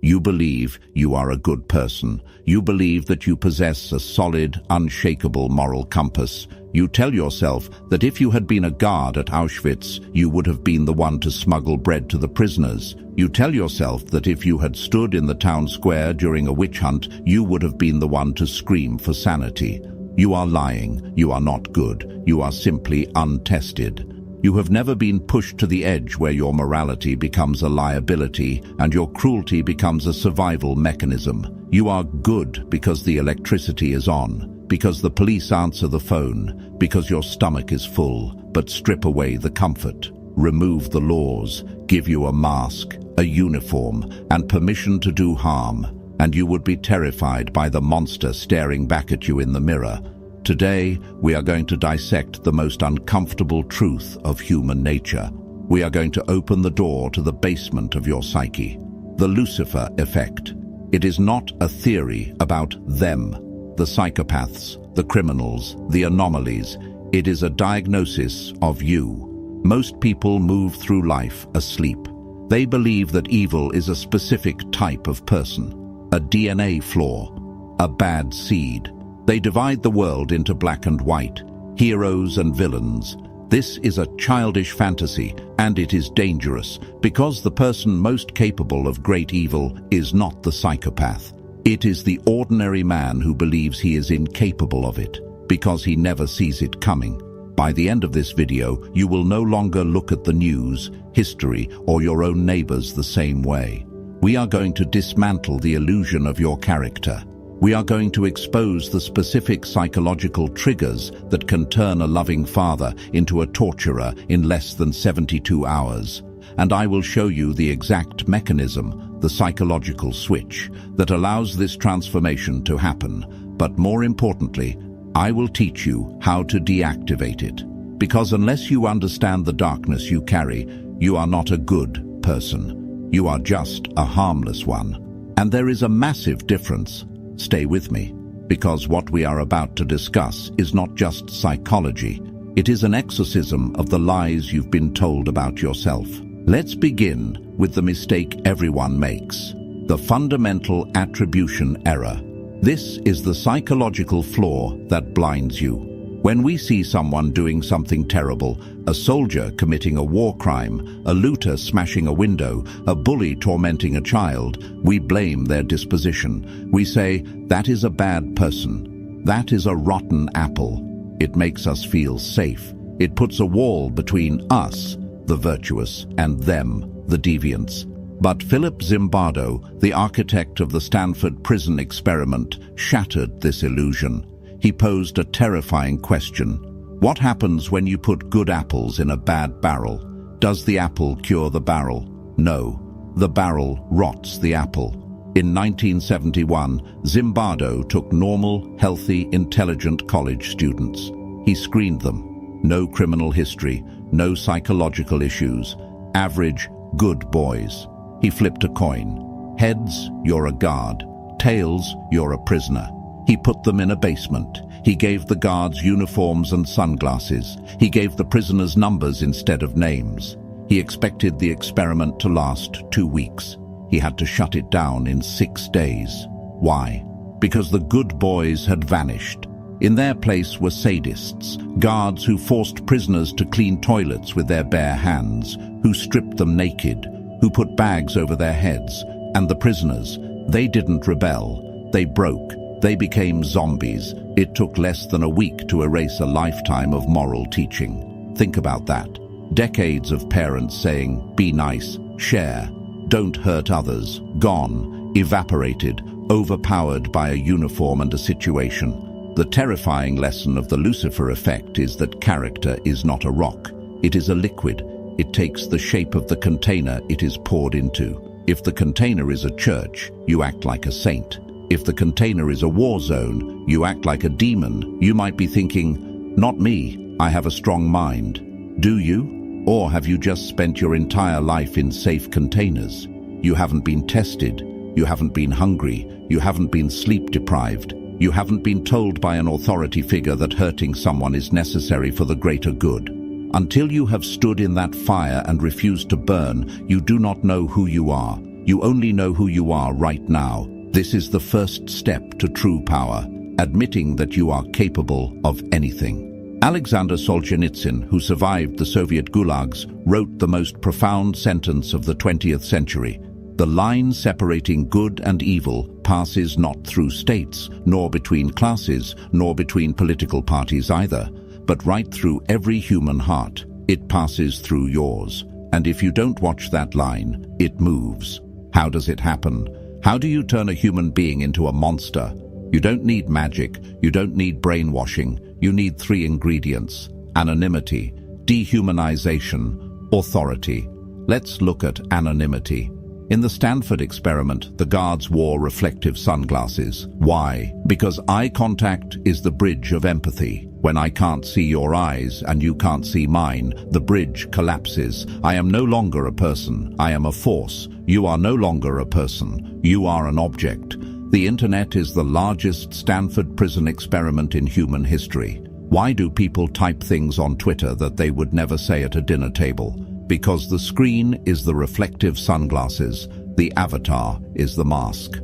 You believe you are a good person. You believe that you possess a solid, unshakable moral compass. You tell yourself that if you had been a guard at Auschwitz, you would have been the one to smuggle bread to the prisoners. You tell yourself that if you had stood in the town square during a witch hunt, you would have been the one to scream for sanity. You are lying. You are not good. You are simply untested. You have never been pushed to the edge where your morality becomes a liability and your cruelty becomes a survival mechanism. You are good because the electricity is on, because the police answer the phone, because your stomach is full, but strip away the comfort. Remove the laws, give you a mask, a uniform, and permission to do harm, and you would be terrified by the monster staring back at you in the mirror. Today, we are going to dissect the most uncomfortable truth of human nature. We are going to open the door to the basement of your psyche. The Lucifer Effect. It is not a theory about them, the psychopaths, the criminals, the anomalies. It is a diagnosis of you. Most people move through life asleep. They believe that evil is a specific type of person, a DNA flaw, a bad seed. They divide the world into black and white, heroes and villains. This is a childish fantasy, and it is dangerous, because the person most capable of great evil is not the psychopath. It is the ordinary man who believes he is incapable of it, because he never sees it coming. By the end of this video, you will no longer look at the news, history, or your own neighbors the same way. We are going to dismantle the illusion of your character. We are going to expose the specific psychological triggers that can turn a loving father into a torturer in less than 72 hours. And I will show you the exact mechanism, the psychological switch, that allows this transformation to happen. But more importantly, I will teach you how to deactivate it. Because unless you understand the darkness you carry, you are not a good person. You are just a harmless one. And there is a massive difference. Stay with me, because what we are about to discuss is not just psychology. It is an exorcism of the lies you've been told about yourself. Let's begin with the mistake everyone makes, the fundamental attribution error. This is the psychological flaw that blinds you. When we see someone doing something terrible, a soldier committing a war crime, a looter smashing a window, a bully tormenting a child, we blame their disposition. We say, that is a bad person. That is a rotten apple. It makes us feel safe. It puts a wall between us, the virtuous, and them, the deviants. But Philip Zimbardo, the architect of the Stanford prison experiment, shattered this illusion. He posed a terrifying question. What happens when you put good apples in a bad barrel? Does the apple cure the barrel? No. The barrel rots the apple. In 1971, Zimbardo took normal, healthy, intelligent college students. He screened them. No criminal history, no psychological issues. Average, good boys. He flipped a coin. Heads, you're a guard. Tails, you're a prisoner. He put them in a basement. He gave the guards uniforms and sunglasses. He gave the prisoners numbers instead of names. He expected the experiment to last 2 weeks. He had to shut it down in 6 days. Why? Because the good boys had vanished. In their place were sadists, guards who forced prisoners to clean toilets with their bare hands, who stripped them naked, who put bags over their heads. And the prisoners, they didn't rebel. They broke. They became zombies. It took less than a week to erase a lifetime of moral teaching. Think about that. Decades of parents saying, be nice, share, don't hurt others, gone, evaporated, overpowered by a uniform and a situation. The terrifying lesson of the Lucifer Effect is that character is not a rock. It is a liquid. It takes the shape of the container it is poured into. If the container is a church, you act like a saint. If the container is a war zone, you act like a demon. You might be thinking, not me, I have a strong mind. Do you? Or have you just spent your entire life in safe containers? You haven't been tested. You haven't been hungry. You haven't been sleep deprived. You haven't been told by an authority figure that hurting someone is necessary for the greater good. Until you have stood in that fire and refused to burn, you do not know who you are. You only know who you are right now. This is the first step to true power, admitting that you are capable of anything. Alexander Solzhenitsyn, who survived the Soviet gulags, wrote the most profound sentence of the 20th century. The line separating good and evil passes not through states, nor between classes, nor between political parties either, but right through every human heart. It passes through yours. And if you don't watch that line, it moves. How does it happen? How do you turn a human being into a monster? You don't need magic. You don't need brainwashing. You need 3 ingredients: anonymity, dehumanization, authority. Let's look at anonymity. In the Stanford experiment, the guards wore reflective sunglasses. Why? Because eye contact is the bridge of empathy. When I can't see your eyes and you can't see mine, the bridge collapses. I am no longer a person. I am a force. You are no longer a person. You are an object. The internet is the largest Stanford prison experiment in human history. Why do people type things on Twitter that they would never say at a dinner table? Because the screen is the reflective sunglasses, the avatar is the mask.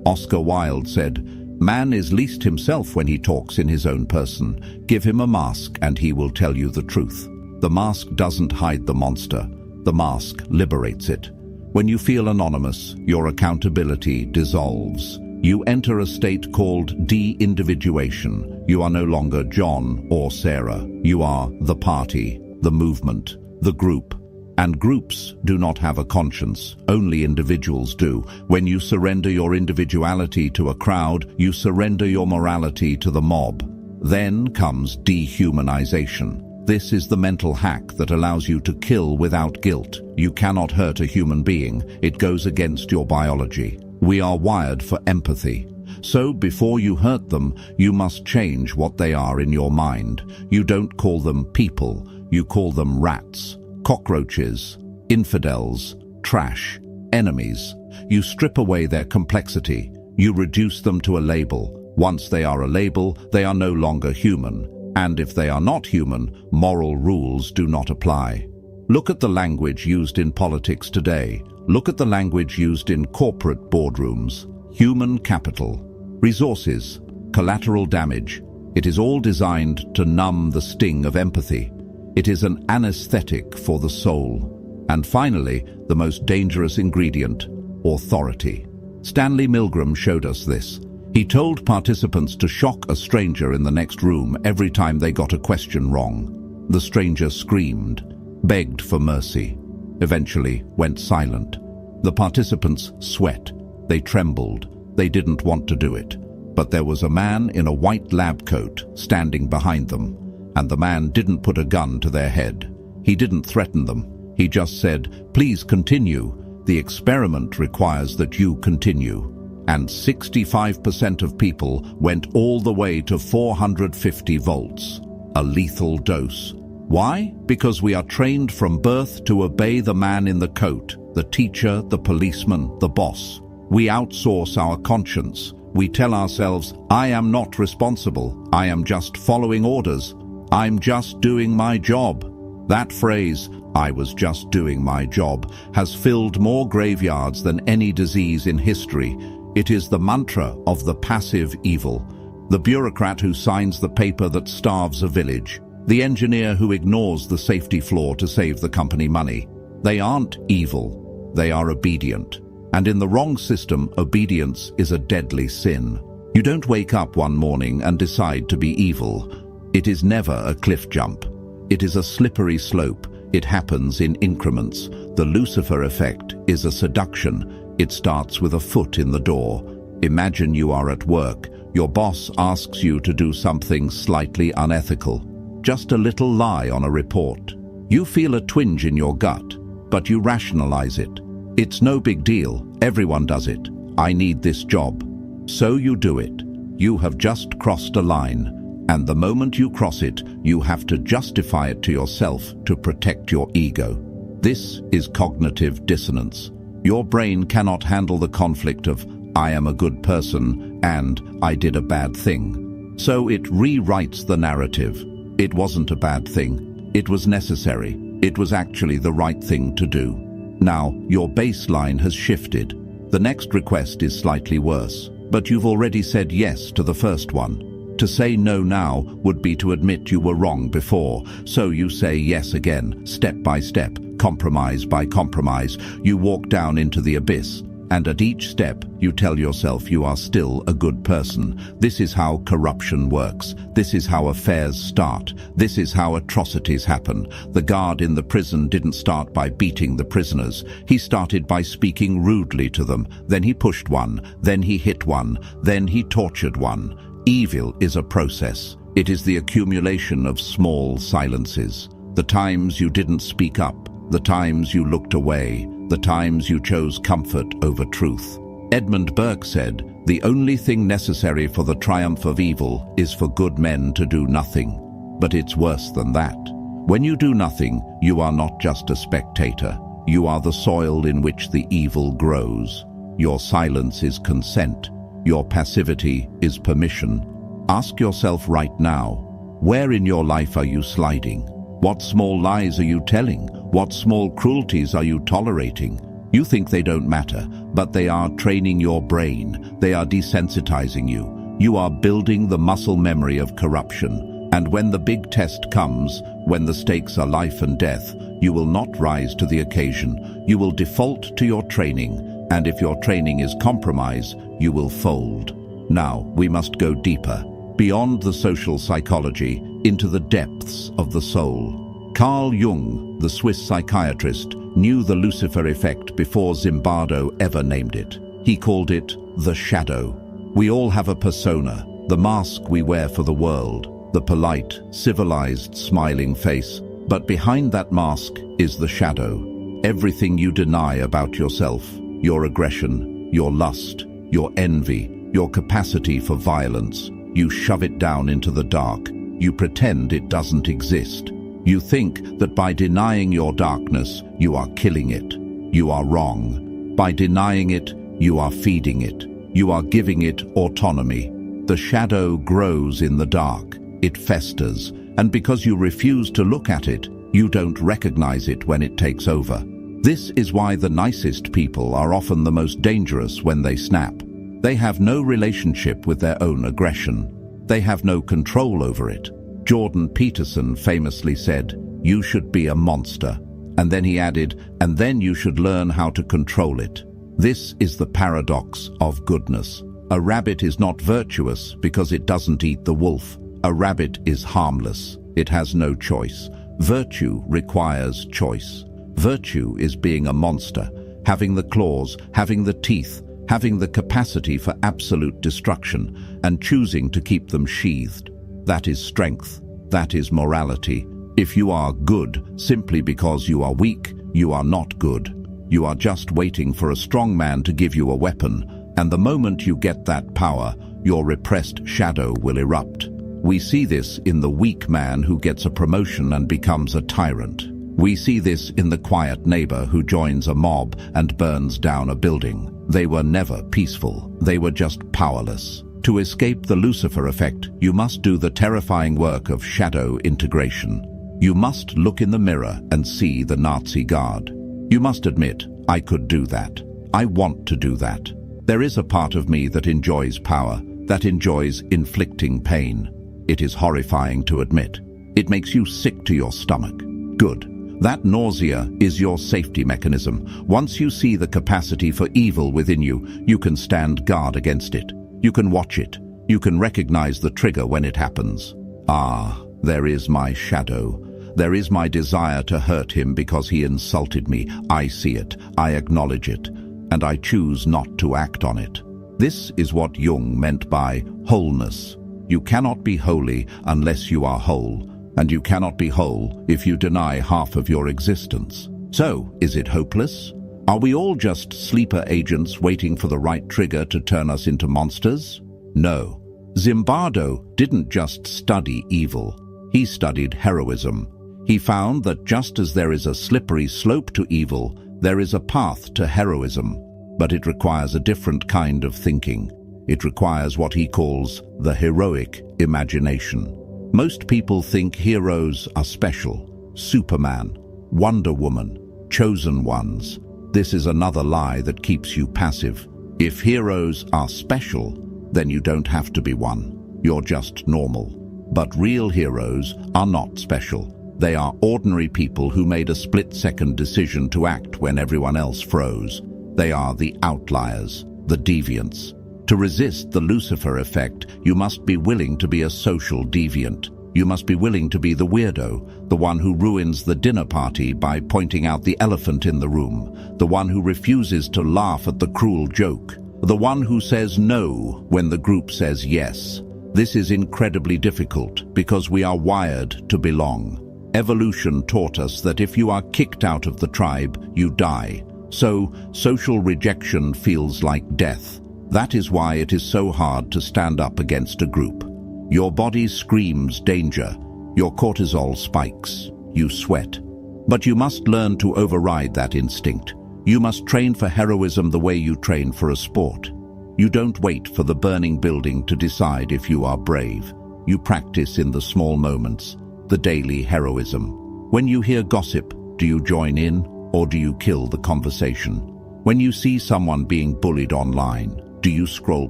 Oscar Wilde said, "Man is least himself when he talks in his own person. Give him a mask and he will tell you the truth." The mask doesn't hide the monster. The mask liberates it. When you feel anonymous, your accountability dissolves. You enter a state called de-individuation. You are no longer John or Sarah. You are the party, the movement, the group. And groups do not have a conscience, only individuals do. When you surrender your individuality to a crowd, you surrender your morality to the mob. Then comes dehumanization. This is the mental hack that allows you to kill without guilt. You cannot hurt a human being. It goes against your biology. We are wired for empathy. So before you hurt them, you must change what they are in your mind. You don't call them people, you call them rats, cockroaches, infidels, trash, enemies. You strip away their complexity. You reduce them to a label. Once they are a label, they are no longer human. And if they are not human, moral rules do not apply. Look at the language used in politics today. Look at the language used in corporate boardrooms. Human capital, resources, collateral damage. It is all designed to numb the sting of empathy. It is an anesthetic for the soul. And finally, the most dangerous ingredient, authority. Stanley Milgram showed us this. He told participants to shock a stranger in the next room every time they got a question wrong. The stranger screamed, begged for mercy, eventually went silent. The participants sweat. They trembled. They didn't want to do it. But there was a man in a white lab coat standing behind them, and the man didn't put a gun to their head. He didn't threaten them. He just said, "Please continue. The experiment requires that you continue." And 65% of people went all the way to 450 volts, a lethal dose. Why? Because we are trained from birth to obey the man in the coat, the teacher, the policeman, the boss. We outsource our conscience. We tell ourselves, "I am not responsible. I am just following orders. I'm just doing my job." That phrase, "I was just doing my job," has filled more graveyards than any disease in history. It is the mantra of the passive evil. The bureaucrat who signs the paper that starves a village. The engineer who ignores the safety flaw to save the company money. They aren't evil. They are obedient. And in the wrong system, obedience is a deadly sin. You don't wake up one morning and decide to be evil. It is never a cliff jump. It is a slippery slope. It happens in increments. The Lucifer Effect is a seduction. It starts with a foot in the door. Imagine you are at work. Your boss asks you to do something slightly unethical. Just a little lie on a report. You feel a twinge in your gut, but you rationalize it. It's no big deal. Everyone does it. I need this job. So you do it. You have just crossed a line. And the moment you cross it, you have to justify it to yourself to protect your ego. This is cognitive dissonance. Your brain cannot handle the conflict of, "I am a good person," and "I did a bad thing." So it rewrites the narrative. It wasn't a bad thing. It was necessary. It was actually the right thing to do. Now, your baseline has shifted. The next request is slightly worse, but you've already said yes to the first one. To say no now would be to admit you were wrong before, so you say yes again, step by step, compromise by compromise. You walk down into the abyss, and at each step you tell yourself you are still a good person. This is how corruption works. This is how affairs start. This is how atrocities happen. The guard in the prison didn't start by beating the prisoners. He started by speaking rudely to them. Then he pushed one. Then he hit one. Then he tortured one. Evil is a process. It is the accumulation of small silences. The times you didn't speak up. The times you looked away. The times you chose comfort over truth. Edmund Burke said, "The only thing necessary for the triumph of evil is for good men to do nothing." But it's worse than that. When you do nothing, you are not just a spectator. You are the soil in which the evil grows. Your silence is consent. Your passivity is permission. Ask yourself right now, where in your life are you sliding? What small lies are you telling? What small cruelties are you tolerating? You think they don't matter, but they are training your brain. They are desensitizing you. You are building the muscle memory of corruption. And when the big test comes, when the stakes are life and death, you will not rise to the occasion. You will default to your training. And if your training is compromise, you will fold. Now, we must go deeper, beyond the social psychology, into the depths of the soul. Carl Jung, the Swiss psychiatrist, knew the Lucifer Effect before Zimbardo ever named it. He called it the shadow. We all have a persona, the mask we wear for the world, the polite, civilized, smiling face. But behind that mask is the shadow. Everything you deny about yourself, your aggression, your lust, your envy, your capacity for violence, you shove it down into the dark. You pretend it doesn't exist. You think that by denying your darkness, you are killing it. You are wrong. By denying it, you are feeding it. You are giving it autonomy. The shadow grows in the dark. It festers. And because you refuse to look at it, you don't recognize it when it takes over. This is why the nicest people are often the most dangerous when they snap. They have no relationship with their own aggression. They have no control over it. Jordan Peterson famously said, "You should be a monster." And then he added, "And then you should learn how to control it." This is the paradox of goodness. A rabbit is not virtuous because it doesn't eat the wolf. A rabbit is harmless. It has no choice. Virtue requires choice. Virtue is being a monster, having the claws, having the teeth, having the capacity for absolute destruction, and choosing to keep them sheathed. That is strength. That is morality. If you are good simply because you are weak, you are not good. You are just waiting for a strong man to give you a weapon, and the moment you get that power, your repressed shadow will erupt. We see this in the weak man who gets a promotion and becomes a tyrant. We see this in the quiet neighbor who joins a mob and burns down a building. They were never peaceful. They were just powerless. To escape the Lucifer effect, you must do the terrifying work of shadow integration. You must look in the mirror and see the Nazi guard. You must admit, I could do that. I want to do that. There is a part of me that enjoys power, that enjoys inflicting pain. It is horrifying to admit. It makes you sick to your stomach. Good. That nausea is your safety mechanism. Once you see the capacity for evil within you, you can stand guard against it. You can watch it. You can recognize the trigger when it happens. Ah, there is my shadow. There is my desire to hurt him because he insulted me. I see it. I acknowledge it. And I choose not to act on it. This is what Jung meant by wholeness. You cannot be holy unless you are whole. And you cannot be whole if you deny half of your existence. So, is it hopeless? Are we all just sleeper agents waiting for the right trigger to turn us into monsters? No. Zimbardo didn't just study evil. He studied heroism. He found that just as there is a slippery slope to evil, there is a path to heroism. But it requires a different kind of thinking. It requires what he calls the heroic imagination. Most people think heroes are special. Superman, Wonder Woman, chosen ones. This is another lie that keeps you passive. If heroes are special, then you don't have to be one. You're just normal. But real heroes are not special. They are ordinary people who made a split-second decision to act when everyone else froze. They are the outliers, the deviants. To resist the Lucifer effect, you must be willing to be a social deviant. You must be willing to be the weirdo, the one who ruins the dinner party by pointing out the elephant in the room, the one who refuses to laugh at the cruel joke, the one who says no when the group says yes. This is incredibly difficult because we are wired to belong. Evolution taught us that if you are kicked out of the tribe, you die. So, social rejection feels like death. That is why it is so hard to stand up against a group. Your body screams danger. Your cortisol spikes. You sweat. But you must learn to override that instinct. You must train for heroism the way you train for a sport. You don't wait for the burning building to decide if you are brave. You practice in the small moments, the daily heroism. When you hear gossip, do you join in or do you kill the conversation? When you see someone being bullied online, do you scroll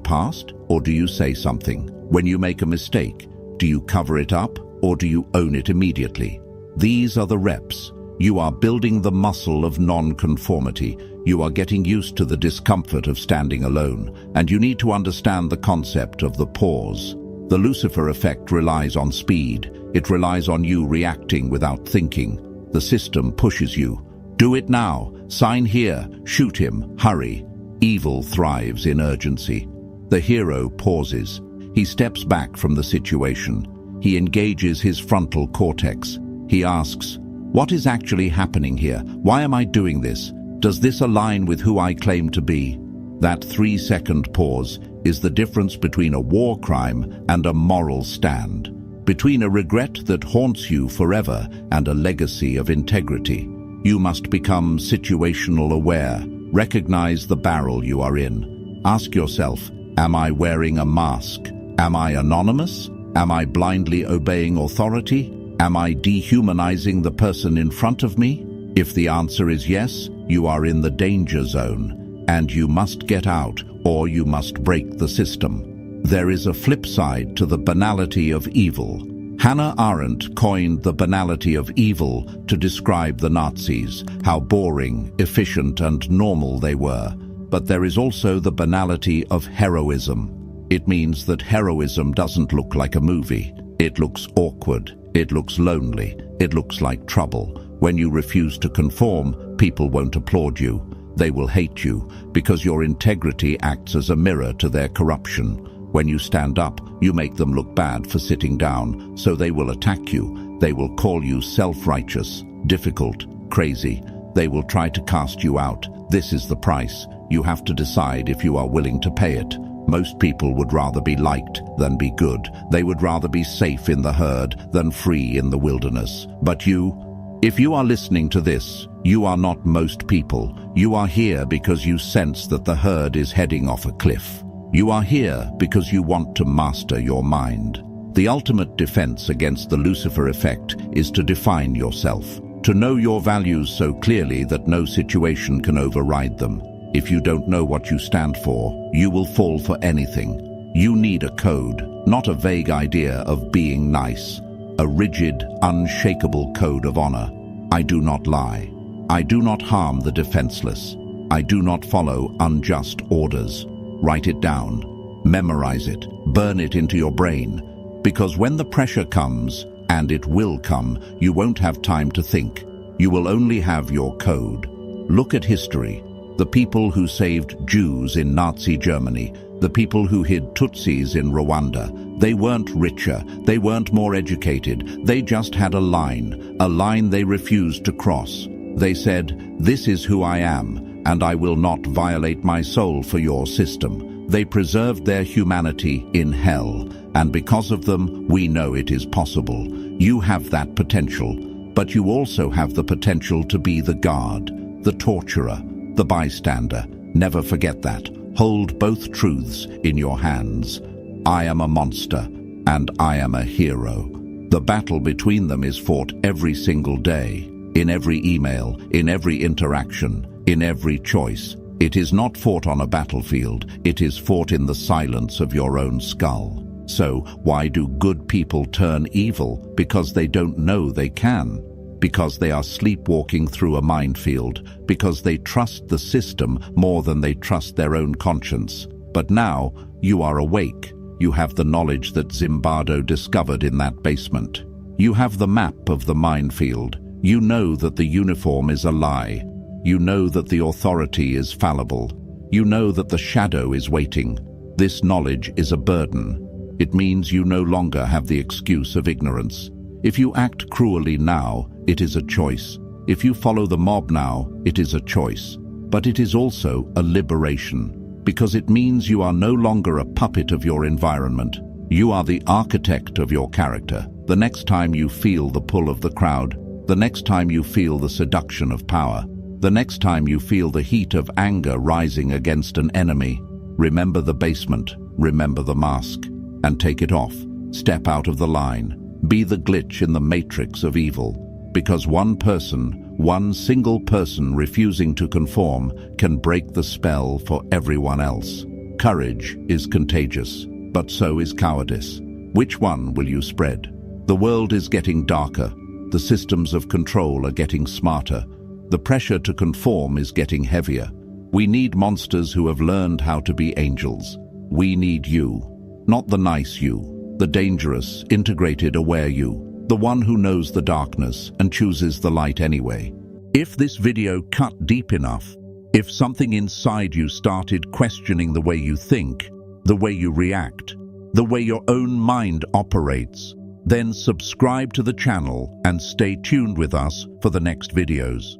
past or do you say something? When you make a mistake, do you cover it up or do you own it immediately? These are the reps. You are building the muscle of non-conformity. You are getting used to the discomfort of standing alone, and you need to understand the concept of the pause. The Lucifer effect relies on speed. It relies on you reacting without thinking. The system pushes you. Do it now. Sign here. Shoot him. Hurry. Evil thrives in urgency. The hero pauses. He steps back from the situation. He engages his frontal cortex. He asks, what is actually happening here? Why am I doing this? Does this align with who I claim to be? That 3-second pause is the difference between a war crime and a moral stand, between a regret that haunts you forever and a legacy of integrity. You must become situational aware. Recognize the barrel you are in. Ask yourself, am I wearing a mask? Am I anonymous? Am I blindly obeying authority? Am I dehumanizing the person in front of me? If the answer is yes, you are in the danger zone, and you must get out or you must break the system. There is a flip side to the banality of evil. Hannah Arendt coined the banality of evil to describe the Nazis, how boring, efficient, and normal they were. But there is also the banality of heroism. It means that heroism doesn't look like a movie. It looks awkward. It looks lonely. It looks like trouble. When you refuse to conform, people won't applaud you. They will hate you because your integrity acts as a mirror to their corruption. When you stand up, you make them look bad for sitting down, so they will attack you. They will call you self-righteous, difficult, crazy. They will try to cast you out. This is the price. You have to decide if you are willing to pay it. Most people would rather be liked than be good. They would rather be safe in the herd than free in the wilderness. But you, if you are listening to this, you are not most people. You are here because you sense that the herd is heading off a cliff. You are here because you want to master your mind. The ultimate defense against the Lucifer effect is to define yourself, to know your values so clearly that no situation can override them. If you don't know what you stand for, you will fall for anything. You need a code, not a vague idea of being nice. A rigid, unshakable code of honor. I do not lie. I do not harm the defenseless. I do not follow unjust orders. Write it down. Memorize it. Burn it into your brain. Because when the pressure comes, and it will come, you won't have time to think. You will only have your code. Look at history. The people who saved Jews in Nazi Germany, the people who hid Tutsis in Rwanda, they weren't richer, they weren't more educated, they just had a line they refused to cross. They said, this is who I am, and I will not violate my soul for your system. They preserved their humanity in hell, and because of them, we know it is possible. You have that potential, but you also have the potential to be the guard, the torturer, the bystander. Never forget that. Hold both truths in your hands. I am a monster, and I am a hero. The battle between them is fought every single day, in every email, in every interaction, in every choice. It is not fought on a battlefield, it is fought in the silence of your own skull. So, why do good people turn evil? Because they don't know they can. Because they are sleepwalking through a minefield. Because they trust the system more than they trust their own conscience. But now, you are awake. You have the knowledge that Zimbardo discovered in that basement. You have the map of the minefield. You know that the uniform is a lie. You know that the authority is fallible. You know that the shadow is waiting. This knowledge is a burden. It means you no longer have the excuse of ignorance. If you act cruelly now, it is a choice. If you follow the mob now, it is a choice. But it is also a liberation, because it means you are no longer a puppet of your environment. You are the architect of your character. The next time you feel the pull of the crowd, the next time you feel the seduction of power, the next time you feel the heat of anger rising against an enemy, remember the basement, remember the mask, and take it off. Step out of the line. Be the glitch in the matrix of evil. Because one person, one single person refusing to conform can break the spell for everyone else. Courage is contagious, but so is cowardice. Which one will you spread? The world is getting darker. The systems of control are getting smarter. The pressure to conform is getting heavier. We need monsters who have learned how to be angels. We need you. Not the nice you, the dangerous, integrated, aware you, the one who knows the darkness and chooses the light anyway. If this video cut deep enough, if something inside you started questioning the way you think, the way you react, the way your own mind operates, then subscribe to the channel and stay tuned with us for the next videos.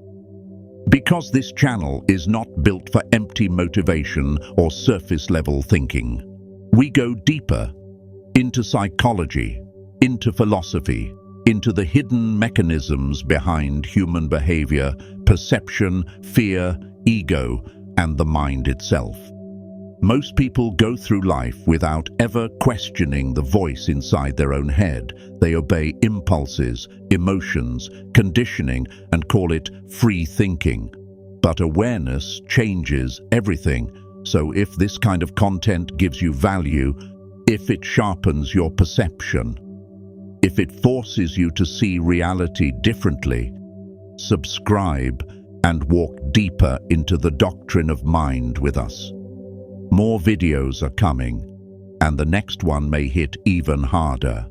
Because this channel is not built for empty motivation or surface-level thinking. We go deeper into psychology, into philosophy, into the hidden mechanisms behind human behavior, perception, fear, ego, and the mind itself. Most people go through life without ever questioning the voice inside their own head. They obey impulses, emotions, conditioning, and call it free thinking. But awareness changes everything. So if this kind of content gives you value, if it sharpens your perception, if it forces you to see reality differently, subscribe and walk deeper into the doctrine of mind with us. More videos are coming, and the next one may hit even harder.